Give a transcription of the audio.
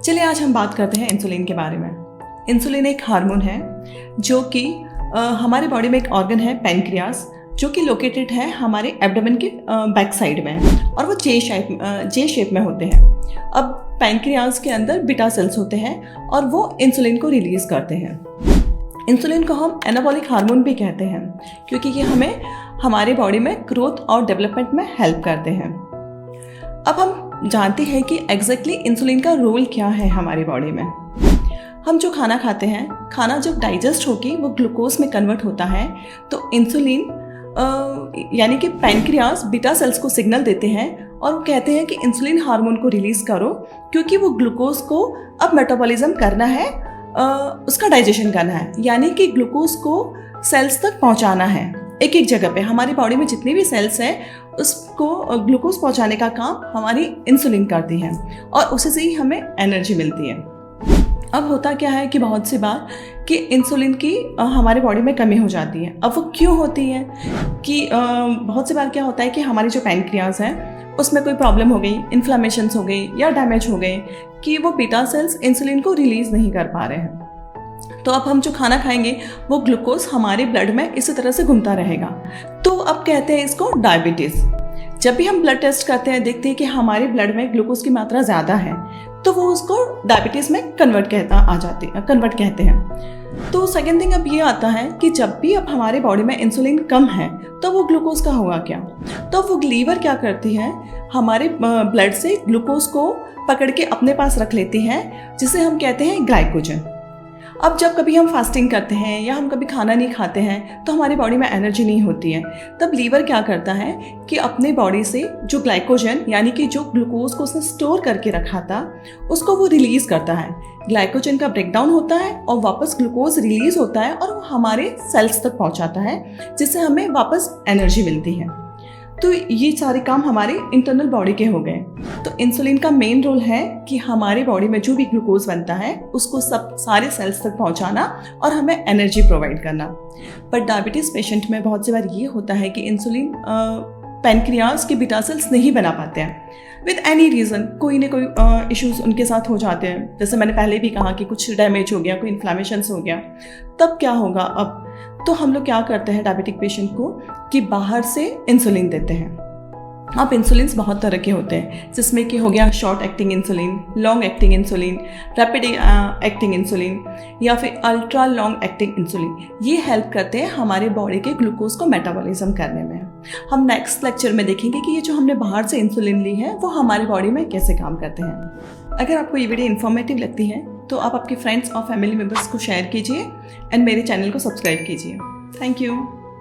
चलिए आज हम बात करते हैं इंसुलिन के बारे में। इंसुलिन एक हार्मोन है जो कि हमारे बॉडी में एक ऑर्गन है पैनक्रियास, जो कि लोकेटेड है हमारे एब्डोमेन के बैक साइड में, और वो जे शेप में होते हैं। अब पैनक्रियास के अंदर बीटा सेल्स होते हैं और वो इंसुलिन को रिलीज करते हैं। इंसुलिन को हम एनाबॉलिक हार्मोन भी कहते हैं क्योंकि ये हमें हमारे बॉडी में ग्रोथ और डेवलपमेंट में हेल्प करते हैं। अब हम जानते हैं कि एग्जैक्टली इंसुलिन का रोल क्या है हमारी बॉडी में। हम जो खाना खाते हैं, खाना जब डाइजेस्ट होकर वो ग्लूकोज में कन्वर्ट होता है तो इंसुलिन यानी कि पैनक्रियास बीटा सेल्स को सिग्नल देते हैं और वो कहते हैं कि इंसुलिन हार्मोन को रिलीज़ करो क्योंकि वो ग्लूकोज को अब मेटाबॉलिज्म करना है, उसका डाइजेशन करना है, यानी कि ग्लूकोज को सेल्स तक पहुंचाना है। एक एक जगह पे हमारी बॉडी में जितनी भी सेल्स हैं उसको ग्लूकोज पहुंचाने का काम हमारी इंसुलिन करती है और उसी से ही हमें एनर्जी मिलती है। अब होता क्या है कि बहुत सी बार कि इंसुलिन की हमारे बॉडी में कमी हो जाती है। अब वो क्यों होती है कि बहुत सी बार क्या होता है कि हमारी जो पैनक्रियास है उसमें कोई प्रॉब्लम हो गई, इन्फ्लामेशंस हो गई या डैमेज हो गए कि वो बीटा सेल्स इंसुलिन को रिलीज़ नहीं कर पा रहे हैं। तो अब हम जो खाना खाएंगे वो ग्लूकोज हमारे ब्लड में इसी तरह से घूमता रहेगा। तो अब कहते हैं इसको डायबिटीज़। जब भी हम ब्लड टेस्ट करते हैं देखते हैं कि हमारे ब्लड में ग्लूकोज की मात्रा ज़्यादा है तो वो उसको डायबिटीज़ में कन्वर्ट कहते हैं। तो सेकेंड थिंग अब ये आता है कि जब भी अब हमारे बॉडी में इंसुलिन कम है तो वो ग्लूकोज का होगा क्या, तो वो लीवर क्या करती है, हमारे ब्लड से ग्लूकोज को पकड़ के अपने पास रख लेती है, जिसे हम कहते हैं ग्लाइकोजन। अब जब कभी हम फास्टिंग करते हैं या हम कभी खाना नहीं खाते हैं तो हमारी बॉडी में एनर्जी नहीं होती है, तब लीवर क्या करता है कि अपने बॉडी से जो ग्लाइकोजन यानी कि जो ग्लूकोज को उसने स्टोर करके रखा था उसको वो रिलीज़ करता है। ग्लाइकोजन का ब्रेकडाउन होता है और वापस ग्लूकोज रिलीज़ होता है और वो हमारे सेल्स तक पहुंचाता है, जिससे हमें वापस एनर्जी मिलती है। तो ये सारे काम हमारे इंटरनल बॉडी के हो गए। तो इंसुलिन का मेन रोल है कि हमारे बॉडी में जो भी ग्लूकोज बनता है उसको सारे सेल्स तक पहुंचाना और हमें एनर्जी प्रोवाइड करना। पर डायबिटीज़ पेशेंट में बहुत सी बार ये होता है कि इंसुलिन पैनक्रियास के बीटा सेल्स नहीं बना पाते हैं विद एनी रीज़न। कोई ना कोई इश्यूज उनके साथ हो जाते हैं, जैसे मैंने पहले भी कहा कि कुछ डैमेज हो गया, कोई इन्फ्लामेशंस हो गया, तब क्या होगा। अब तो हम लोग क्या करते हैं डायबिटिक पेशेंट को कि बाहर से इंसुलिन देते हैं। अब इंसुलिन्स बहुत तरह के होते हैं, जिसमें कि हो गया short acting insulin, long acting insulin, rapid acting insulin या फिर अल्ट्रा लॉन्ग एक्टिंग इंसुलिन। ये हेल्प करते हैं हमारे बॉडी के ग्लूकोज को मेटाबॉलिज्म करने में। हम नेक्स्ट लेक्चर में देखेंगे कि ये जो हमने बाहर से इंसुलिन ली है वो हमारी बॉडी में कैसे काम करते हैं। अगर आपको ये वीडियो इन्फॉर्मेटिव लगती है तो आप आपके फ्रेंड्स और फैमिली मेम्बर्स को शेयर कीजिए एंड मेरे चैनल को सब्सक्राइब कीजिए। Thank you.